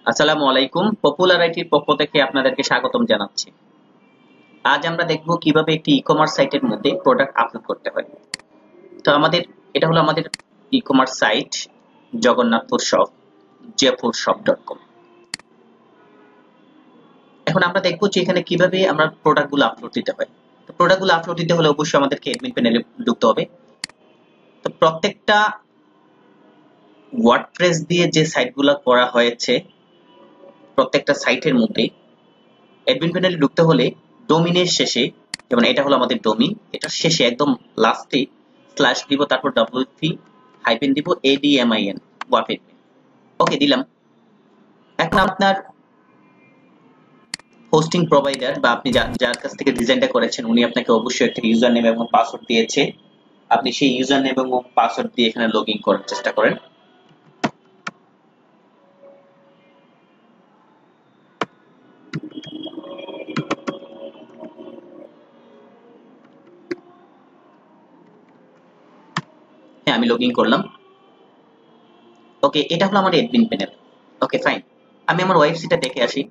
আসসালামু আলাইকুম। পপুলার আইটির পক্ষ থেকে আপনাদেরকে স্বাগতম জানাচ্ছি। আজ আমরা দেখব কিভাবে একটি ই-কমার্স সাইটের মধ্যে প্রোডাক্ট আপলোড করতে হয়। তো এটা হলো আমাদের e-commerce site Jagannathpur shop jaypurshop.com। এখন আমরা দেখব যে এখানে কিভাবে আমরা প্রোডাক্টগুলো আপলোড দিতে হয়। তো প্রোডাক্টগুলো আপলোড দিতে হলে অবশ্যই আমাদেরকে অ্যাডমিন প্যানেলে ঢুকতে হবে। তো প্রত্যেকটা ওয়ার্ডপ্রেস দিয়ে যে সাইটগুলো করা হয়েছে প্রত্যেকটা সাইটের মধ্যে অ্যাডমিন প্যানেলে ঢুকতে হলে ডোমিনের শেষে, যেমন এটা হলো আমাদের ডোমিন, এটার শেষে একদম লাস্টে স্ল্যাশ দিব, তারপর ডব্লিউপি হাইফেন দিব ADMIN ওয়াফ অ্যাডমিন। ওকে দিলাম। এখন আপনার হোস্টিং প্রোভাইডার বা আপনি যার কাছ থেকে ডিজাইনটা করেছেন উনি আপনাকে অবশ্যই একটা ইউজার নেম এবং পাসওয়ার্ড দিয়েছে। আপনি সেই ইউজার নেম এবং পাসওয়ার্ড দিয়ে এখানে লগ ইন করার চেষ্টা করেন। হ্যাঁ, আমি লগ ইন করলাম। ওকে, এটা হলো আমার অ্যাডমিন প্যানেল। ওকে ফাইন, আমি আমার ওয়েবসাইটটা দেখে আসি।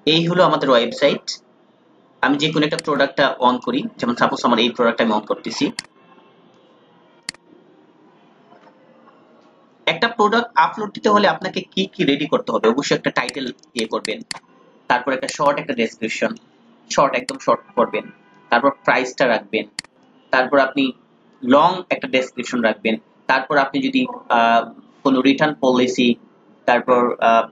এই হলো আমাদের ওয়েবসাইট। আমি যে কোনো একটা প্রোডাক্টটা অন করি, যেমন সাপোজ আমার এই প্রোডাক্টটা আমি অন করতেছি। একটা প্রোডাক্ট আপলোড দিতে হলে আপনাকে কি কি রেডি করতে হবে? অবশ্যই একটা টাইটেল দিয়ে করবেন, তারপর একটা শর্ট একটা ডেসক্রিপশন, একদম শর্ট করবেন, তারপর প্রাইসটা রাখবেন, তারপর আপনি লং একটা ডেসক্রিপশন রাখবেন, তারপর আপনি যদি কোনো রিটার্ন পলিসি, তারপর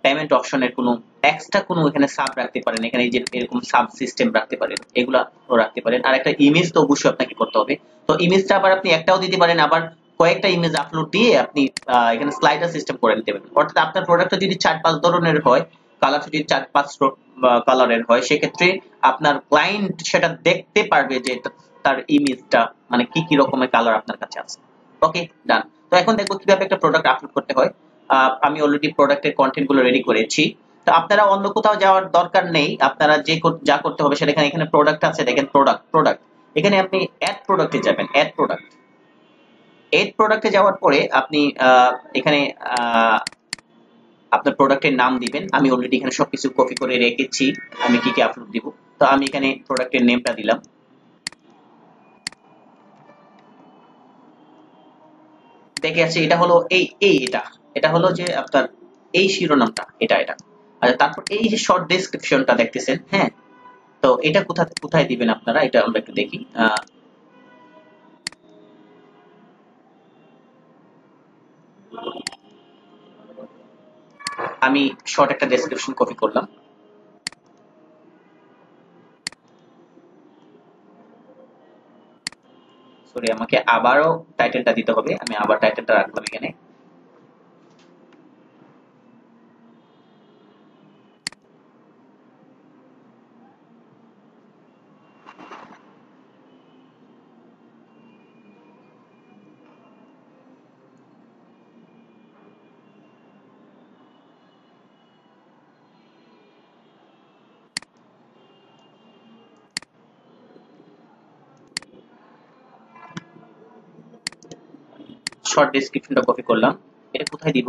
পেমেন্ট অপশনের কোনো এক্সট্রা কোনো এখানে সাব রাখতে পারেন, এখানে যে এরকম সাব সিস্টেম রাখতে পারেন, এগুলা রাখতে পারেন। আর একটা ইমেজ তো অবশ্যই আপনাকে করতে হবে। তো ইমেজটা আবার আপনি একটাও দিতে পারেন, আবার কয়েকটা ইমেজ আপলোড দিয়ে আপনি এখানে স্লাইডার সিস্টেম করে নিতে পারবেন। অর্থাৎ আপনার প্রোডাক্টটা যদি 4-5 ধরনের হয়, কালার যদি 4-5 কালারের হয়, সেক্ষেত্রে আপনার ক্লায়েন্ট সেটা দেখতে পারবে যে তার ইমেজটা মানে কি কি রকমের কালার আপনার কাছে আছে। ওকে ডান। তো এখন দেখবো কিভাবে একটা প্রোডাক্ট আপলোড করতে হয়। আমি অলরেডি প্রোডাক্টের কন্টেন্ট গুলো রেডি করেছি। তো আপনারা অন্য কোথাও যাওয়ার দরকার নেই। আপনারা যা করতে হবে সেটা এখানে প্রোডাক্ট আছে, দেখেন প্রোডাক্ট। এখানে আপনি অ্যাড প্রোডাক্টে যাবেন, অ্যাড প্রোডাক্টে যাওয়ার পরে আপনি এখানে আপনার প্রোডাক্টের নাম দিবেন। আমি অলরেডি এখানে সবকিছু কপি করে রেখেছি আমি কি কি আপলোড দিব। তো আমি এখানে প্রোডাক্টের নেমটা দিলাম। দেখে আছে এটা হলো এটা হলো যে আপনার এই শিরোনামটা, এটা আচ্ছা, তারপর এই যে শর্ট ডেসক্রিপশনটা দেখতেছেন, হ্যাঁ, তো এটা কোথায় দিবেন আপনারা, এটা আমরা একটু দেখি। আমি শর্ট একটা ডেসক্রিপশন কপি করলাম। সরি, আমাকে আবারও টাইটেলটা দিতে হবে। আমি আবার টাইটেলটা রাখলাম এখানে। শর্ট ডেসক্রিপশনটা কপি করলাম। এটা কোথায় দিব?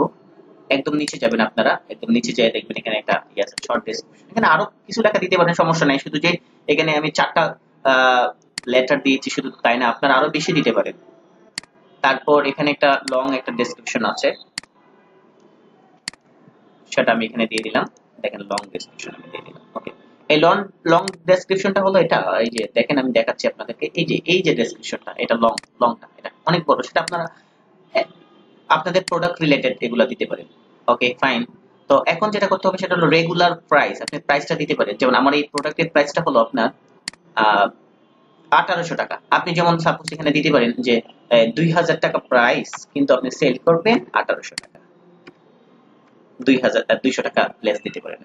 একদম নিচে যাবেন আপনারা, একদম নিচে যেয়ে দেখবেন এখানে একটা ইয়ে আছে, শর্ট ডেসক্রিপশন। এখানে আরো কিছু লেখা দিতে পারেন, সমস্যা নাই। শুধু যে এখানে আমি 4টা লেটার দিয়েছি শুধু তাই না, আপনারা আরো বেশি দিতে পারেন। তারপর এখানে একটা লং একটা ডেসক্রিপশন আছে, সেটা আমি এখানে দিয়ে দিলাম। দেখেন লং ডেসক্রিপশন আমি দিয়ে দিলাম। ওকে, এই লং ডেসক্রিপশনটা হলো এটা। এই যে দেখেন আমি দেখাচ্ছি আপনাদেরকে, এই যে ডেসক্রিপশনটা, এটা লংটা এটা অনেক বড়। সেটা আপনারা আপনাদের প্রোডাক্ট রিলেটেড এগুলা দিতে পারেন। Okay fine. তো এখন যেটা করতে হবে সেটা হলো রেগুলার প্রাইস। আপনি প্রাইসটা দিতে পারেন। যেমন আমার এই প্রোডাক্টের প্রাইসটা হলো আপনার 1800 টাকা। আপনি যেমন সাপোজ এখানে দিতে পারেন যে 2000 টাকা প্রাইস, কিন্তু আপনি সেল করবেন 1800 টাকা। 200 টাকা লেস দিতে পারেন।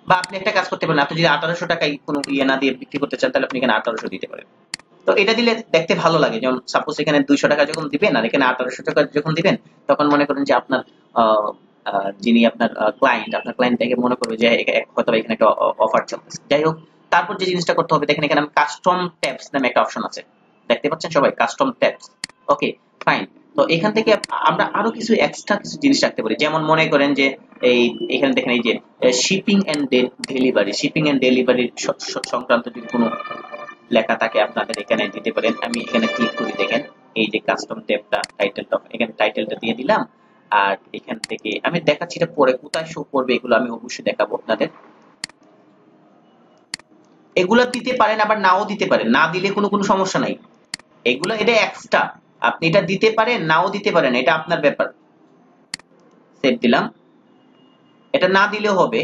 বা আপনি একটা কাজ করতে পারেন, আপনি যদি 1800 টাকায় কোনো ইয়ে না দিয়ে বিক্রি করতে চান, তাহলে আপনি এখানে 1800 দিতে পারেন। তো এটা দিলে দেখতে ভালো লাগে। যেমন সাপোজ এখানে 200 টাকা যখন দিবেন আর এখানে 1800 টাকা যখন দিবেন, তখন মনে করেন যে আপনার যিনি আপনার ক্লায়েন্ট দেখে মনে করবে যে হয়তো এখানে একটা অফার চলতেছে। যাই হোক, তারপর যে জিনিসটা করতে হবে, দেখেন এখানে কাস্টম ট্যাবস নামে একটা অপশন আছে, দেখতে পাচ্ছেন সবাই, কাস্টম ট্যাবস। Okay fine. তো এখান থেকে আমরা আরো কিছু এক্সট্রা কিছু জিনিস রাখতে পারি, যেমন মনে করেন যে এই এখানে দেখেন এই যে শিপিং এন্ড ডেলিভারি সংক্রান্ত যদি কোনো লেখা থাকে আপনাদের এখানে দিতে পারেন। আমি এখানে ক্লিক করি, দেখেন এই যে কাস্টম ট্যাবটা, টাইটেলটা, এখানে টাইটেলটা দিয়ে দিলাম। আর এখান থেকে আমি দেখাচ্ছি এটা পরে কোথায় শো করবে, এগুলো আমি অবশ্যই দেখাবো আপনাদের। এগুলো দিতে পারেন, আবার নাও দিতে পারেন, না দিলে কোনো সমস্যা নাই। এগুলো এটা এক্সট্রা, আপনি এটা দিতে পারেন নাও দিতে পারেন, এটা আপনার ব্যাপার। সেভ দিলাম। এটা না দিলেও হবে,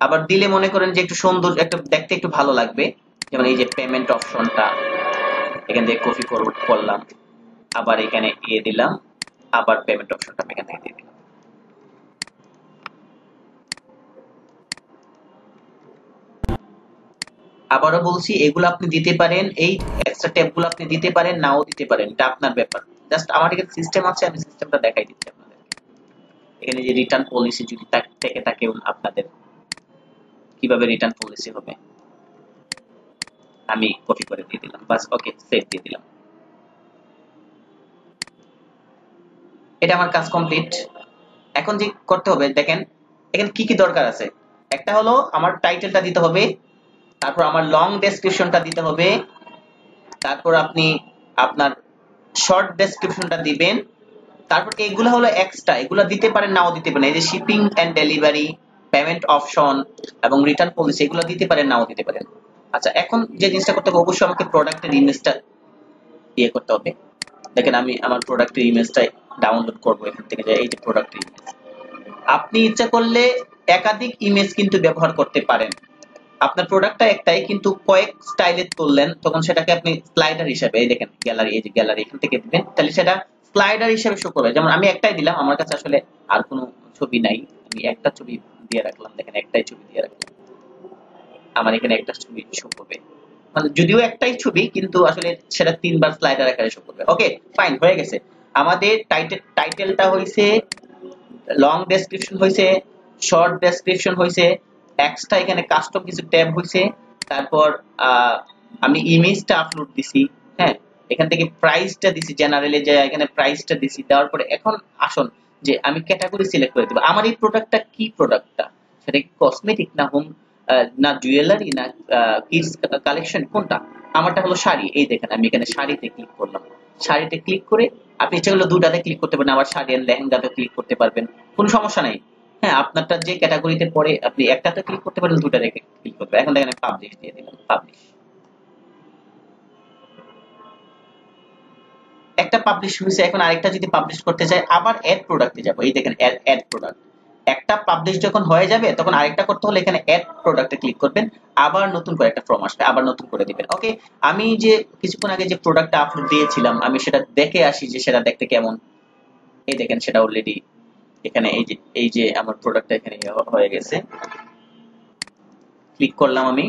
আবার দিলে মনে করেন যে একটু সুন্দর, একটা দেখতে একটু ভালো লাগবে। যেমন এই যে পেমেন্ট অপশনটা, এখান থেকে কপি করলাম, আবার এখানে দিলাম, আবার পেমেন্ট অপশনটা এখান থেকে দিয়ে দিলাম। আবারও বলছি, এগুলো আপনি দিতে পারেন, এই এক্সট্রা ট্যাবগুলো আপনি দিতে পারেন নাও দিতে পারেন, এটা আপনার ব্যাপার। জাস্ট আমার এখানে সিস্টেম আছে, আমি সিস্টেমটা দেখাই দিচ্ছি আপনাদের। এখানে যে রিটার্ন পলিসি যদি থেকে থাকে আপনাদের, কিভাবে রিটার্ন পলিসি হবে আমি কপি করে দিয়ে দিলাম, বাস ওকে সেভ দিয়ে দিলাম। এটা আমার কাজ কমপ্লিট। এখন যে করতে হবে, দেখেন এখানে কি কি দরকার আছে। একটা হলো আমার টাইটেলটা দিতে হবে, তারপর আমার লং ডেসক্রিপশনটা দিতে হবে, তারপর আপনি আপনার শর্ট ডেসক্রিপশনটা দিবেন। তারপর এগুলো হলো এক্সট্রা, এগুলো দিতে পারেন নাও দিতে পারেন। এই যে shipping and delivery, payment option এবং রিটার্ন পলিসি, এগুলো দিতে পারেন নাও দিতে পারেন। আচ্ছা, এখন যে জিনিসটা করতে হবে, অবশ্যই আমাকে প্রোডাক্টের ইমেজটা করতে হবে। দেখেন আমি আমার প্রোডাক্টের ইমেজটা ডাউনলোড করবো এখান থেকে, যে এই যে প্রোডাক্টের ইমেজ। আপনি ইচ্ছা করলে একাধিক ইমেজ কিন্তু ব্যবহার করতে পারেন। আপনার প্রোডাক্টটা একটাই, কিন্তু কয়েক স্টাইলে তুললেন, তখন সেটাকে আপনি স্লাইডার হিসেবে, এই দেখেন গ্যালারি, এই যে গ্যালারি এখান থেকে দিবেন, তাহলে সেটা স্লাইডার হিসেবে শো করবে। যেমন আমি একটাই দিলাম, আমার কাছে আসলে আর কোনো ছবি নাই, আমি একটা ছবি দিয়ে রাখলাম, দেখেন একটাই ছবি দিয়ে রাখলাম, আমার এখানে একটা ছবি শো করবে। মানে যদিও একটাই ছবি, কিন্তু আসলে সেটা তিনবার স্লাইডার আকারে শো করবে। ওকে ফাইন, হয়ে গেছে। আমাদের টাইটেলটা হইছে, লং ডেসক্রিপশন হইছে, শর্ট ডেসক্রিপশন হইছে, এক্সট্রা এখানে কাস্টম কিছু ট্যাব হইছে, তারপর আমি ইমেজটা আপলোড দিছি, হ্যাঁ, এখান থেকে প্রাইসটা দিছি, জেনারেলি যে এখানে প্রাইসটা দিছি, দেওয়ার পরে এখন আসুন যে আমি ক্যাটাগরি সিলেক্ট করে দেব। আমার এই প্রোডাক্টটা কি, প্রোডাক্টটা সেটা কি কসমেটিক না হোম না জুয়েলারি না কিডস কালেকশন, কোনটা? আমারটা হলো শাড়ি। এই দেখেন আমি এখানে শাড়িতে ক্লিক করলাম, শাড়িতে ক্লিক করে আপনি ইচ্ছা করলে দুটাতে ক্লিক করতে পারেন, আবার শাড়ি আর লেহেঙ্গাতে ক্লিক করতে পারবেন, কোনো সমস্যা নাই। হ্যাঁ, আপনারটা যে ক্যাটাগরিতে পড়ে আপনি একটাতে ক্লিক করতে পারেন, দুটাতে ক্লিক করতে পারেন। এখন দেখেন পাবলিশ দিয়ে দিলাম, পাবলিশ। একটা পাবলিশ হয়েছে, এখন আরেকটা যদি পাবলিশ করতে চাই, আবার অ্যাড প্রোডাক্টে যাব। এই দেখেন অ্যাড প্রোডাক্ট, একটা পাবলিশ যখন হয়ে যাবে তখন আরেকটা করতে হলে এখানে অ্যাড প্রোডাক্টে ক্লিক করবেন, আবার নতুন করে একটা ফর্ম আসবে, আবার নতুন করে দিবেন। ওকে, আমি যে কিছুক্ষণ আগে যে প্রোডাক্টটা আপলোড দিয়েছিলাম, আমি সেটা দেখে আসি যে সেটা দেখতে কেমন। এই দেখেন সেটা অলরেডি এখানে, এই যে আমার প্রোডাক্টটা এখানে হয়ে গেছে। ক্লিক করলাম আমি,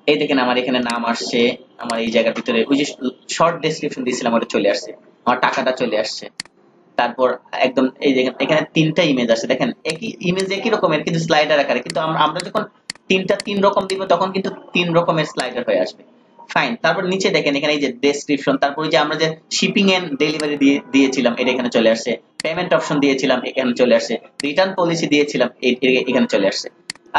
এই দেখেন আমার এখানে নাম আসছে, আমার এই জায়গার ভিতরে ওই যে শর্ট ডেসক্রিপশন দিয়েছিলাম ওটা চলে আসছে, আমার টাকাটা চলে আসছে। তারপর একদম এই দেখেন এখানে তিনটা ইমেজ আছে, দেখেন একই ইমেজ একই রকমের কিন্তু স্লাইডার আকারে, কিন্তু আমরা যখন তিন রকম দিব তখন কিন্তু তিন রকমের স্লাইডার হয়ে আসবে। ফাইন, তারপর নিচে দেখেন এখানে এই যে ডেসক্রিপশন, তারপর যে আমরা যে শিপিং এন্ড ডেলিভারি দিয়েছিলাম এটা এখানে চলে আসছে, পেমেন্ট অপশন দিয়েছিলাম এখানে চলে আসছে, রিটার্ন পলিসি দিয়েছিলাম এখানে চলে আসছে।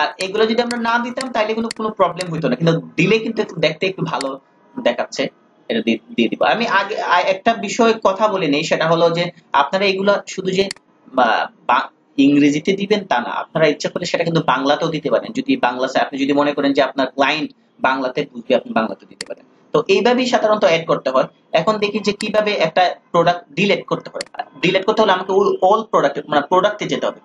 আর এগুলো যদি আমরা না দিতাম তাহলে কোনো প্রবলেম হইতো না, কিন্তু দিলে কিন্তু দেখতে একটু ভালো দেখাচ্ছে। এটা দিয়ে দিব। আমি আগে একটা বিষয় কথা বলি নেই, সেটা হলো যে আপনারা এগুলো শুধু যে ইংরেজিতে দিবেন তা না, আপনারা ইচ্ছা করলে সেটা কিন্তু বাংলাতেও দিতে পারেন। যদি বাংলাতে আপনি যদি মনে করেন যে আপনার ক্লায়েন্ট বাংলাতে বুঝবে, আপনি বাংলাতে দিতে পারেন। তো এইভাবেই সাধারণত অ্যাড করতে হয়। এখন দেখি যে কিভাবে একটা প্রোডাক্ট ডিলিট করতে হয়। ডিলিট করতে হলে আমাকে অল প্রোডাক্ট মানে প্রোডাক্টে যেতে হবে।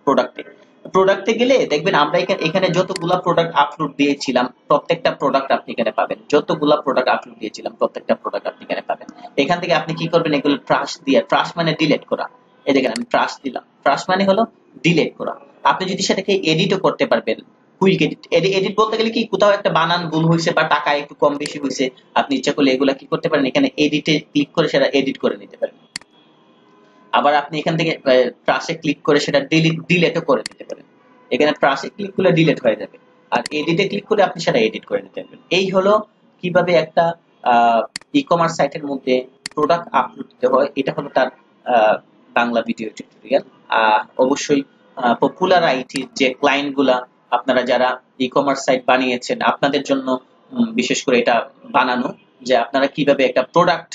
প্রোডাক্টে গেলে দেখবেন আমরা এখানে যতগুলা প্রোডাক্ট আপলোড দিয়েছিলাম প্রত্যেকটা প্রোডাক্ট আপনি এখানে পাবেন, যতগুলা প্রোডাক্ট আপলোড দিয়েছিলাম প্রত্যেকটা প্রোডাক্ট আপনি এখানে পাবেন। এখান থেকে আপনি কি করবেন, এগুলো ট্রাশ দিয়ে, ট্রাশ মানে ডিলিট করা, এই দেখেন আমি ট্রাশ দিলাম, ট্রাশ মানে হলো ডিলিট করা। আপনি যদি সেটাকে এডিটও করতে পারবেন, কুইক এডিট বলতে গেলে কি কোথাও একটা বানান ভুল হয়েছে বা টাকা একটু কম বেশি হয়েছে, আপনি ইচ্ছা করলে এগুলা কি করতে পারেন, এখানে এডিটে ক্লিক করে সেটা এডিট করে নিতে পারেন। আবার আপনি এখান থেকে ট্রাশে ক্লিক করে সেটা ডিলিটও করে দিতে পারেন। এখানে ট্রাশে ক্লিক করলে ডিলিট হয়ে যাবে, আর এডিটে ক্লিক করে আপনি সেটা এডিট করে নিতে পারবেন। এই হলো কিভাবে একটা ই কমার্স সাইটের মধ্যে প্রোডাক্ট আপলোড দিতে হয়, এটা হলো তার বাংলা ভিডিও টিউটোরিয়াল। অবশ্যই পপুলার আইটির যে ক্লায়েন্ট গুলা, আপনারা যারা ই কমার্স সাইট বানিয়েছেন, আপনাদের জন্য বিশেষ করে এটা বানানো, যে আপনারা কিভাবে একটা প্রোডাক্ট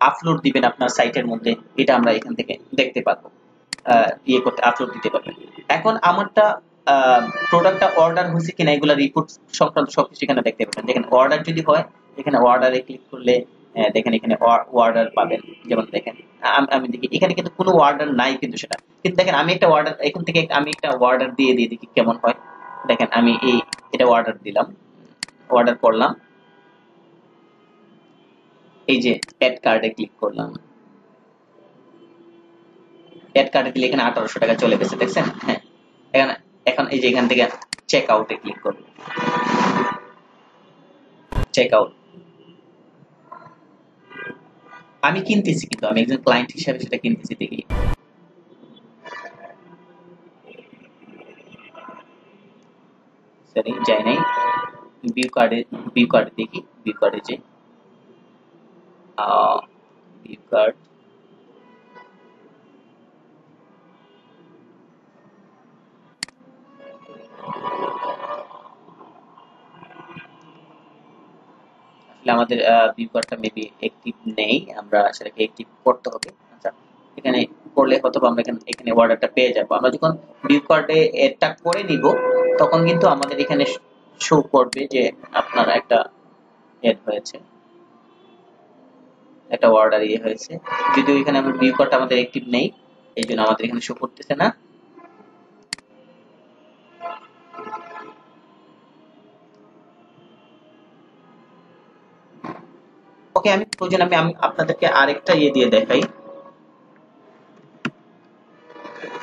আপলোড দিবেন আপনার সাইটের মধ্যে, এটা আমরা এখান থেকে দেখতে পারবো, ইয়ে করতে আপলোড দিতে পারবেন। এখন আমারটা প্রোডাক্টটা অর্ডার হয়েছে কিনা এগুলা রিপোর্ট সংক্রান্ত সবকিছু এখানে দেখতে পাবেন। দেখেন অর্ডার যদি হয়, এখানে অর্ডারে ক্লিক করলে দেখেন এখানে অর্ডার পাবেন। যেমন দেখেন আমি দেখি এখানে কিন্তু কোনো অর্ডার নাই, কিন্তু সেটা কিন্তু দেখেন আমি একটা অর্ডার এখান থেকে আমি একটা অর্ডার দিয়ে দেখি কেমন হয়। দেখেন আমি এটা অর্ডার দিলাম, অর্ডার করলাম, এই যে অ্যাড কার্ডে ক্লিক করলাম, অ্যাড কার্ডে দিলে এখানে 1800 টাকা চলে গেছে, দেখছেন? হ্যাঁ, এখানে এখন এই যে এখান থেকে চেক আউটে ক্লিক করব, চেক আউট। আমি কিনতেছি, কিন্তু আমি একজন ক্লায়েন্ট হিসেবে সেটা কিনতেছি, দেখি সরি যাই নাই। ভিউ কার্ডে দেখি, ভিউ কার্ডে যে ভিউ কার্ড, আমাদের ভিউ কার্ডটা মেবি অ্যাক্টিভ নেই, আমরা সেটাকে অ্যাক্টিভ করতে হবে। আচ্ছা, এখানে করলে হয়তো আমরা এখানে অর্ডারটা পেয়ে যাব। আমরা যখন ভিউ কার্ডে এডটা করে নিব, তখন কিন্তু আমাদের এখানে শো করবে যে আপনার একটা এড হয়েছে, একটা অর্ডার হয়েছে। যদিও এখানে আমার ভিউ কার্ডটা আমাদের অ্যাক্টিভ নেই, এই জন্য আমাদের এখানে শো করতেছে না। ওকে, আমি প্রয়োজন আমি আপনাদেরকে আরেকটা দিয়ে দেখাই,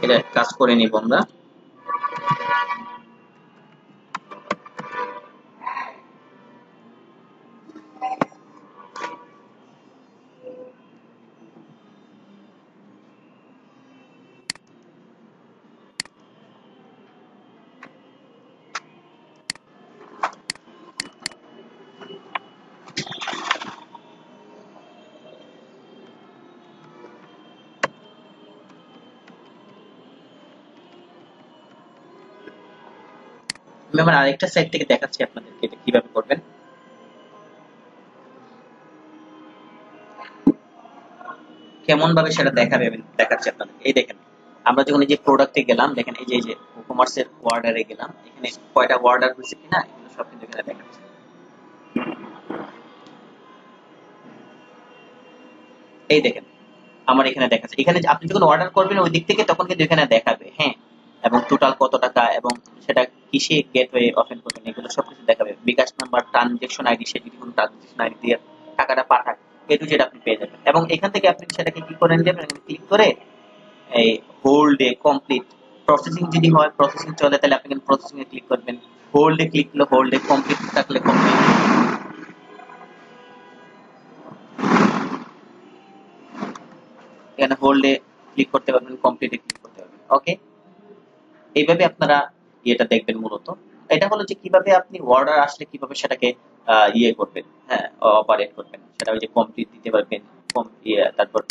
এটা কাজ করে নিব আমরা। আমি আমার আরেকটা সাইট থেকে দেখাচ্ছি আপনাদেরকে এটা কিভাবে করবেন। কেমন ভাবে সেটা দেখাবে আমি দেখাচ্ছি আপনাদের। এই দেখেন, আমরা যখন এই যে প্রোডাক্টে গেলাম, দেখেন এই যে কমার্সের অর্ডারে গেলাম, এখানে কয়টা অর্ডার হয়েছে কিনা এগুলো সব কিন্তু এখানে দেখাচ্ছে। এই দেখেন আমার এখানে দেখাচ্ছে, এখানে আপনি যখন অর্ডার করবেন ওই দিক থেকে তখন কিন্তু এখানে দেখাবে, হ্যাঁ, এবং টোটাল কত টাকা এবং সেটা কিসে গেটওয়ে ওপেন করবেন এগুলো সবকিছু দেখাবে। বিকাশ নাম্বার, ট্রানজেকশন আইডি, সে যদি কোনো ট্রানজেকশন আইডি দিয়ে টাকাটা পাঠায়, এ টু জেড আপনি পেয়ে যাবেন। এবং এখান থেকে আপনি সেটাকে কি করে নেবেন, ক্লিক করে এই হোল্ডে কমপ্লিট প্রসেসিং যদি হয়, প্রসেসিং চলে তাহলে আপনি প্রসেসিং এ ক্লিক করবেন, হোল্ডে ক্লিক করলে হোল্ডে, কমপ্লিট থাকলে কমপ্লিট। এখানে হোল্ডে ক্লিক করতে পারবেন, কমপ্লিটে ক্লিক করতে পারবেন। ওকে, এইভাবে আপনারা এটা দেখবেন। মূলত এটা হলো যে কিভাবে আপনি অর্ডার আসলে কিভাবে সেটাকে করবেন, হ্যাঁ, অপারেট করবেন। সেটা ওই যে কমপ্লিট দিতে পারবেন, তারপর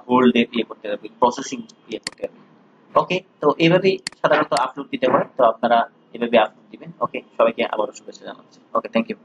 হোল্ডে করতে পারবেন, প্রসেসিং করতে পারবেন। ওকে, তো এইভাবেই সাধারণত আপলোড দিতে হয়। তো আপনারা এভাবে আপলোড দিবেন। ওকে, সবাইকে আবারও শুভেচ্ছা জানাচ্ছি। ওকে, থ্যাংক ইউ।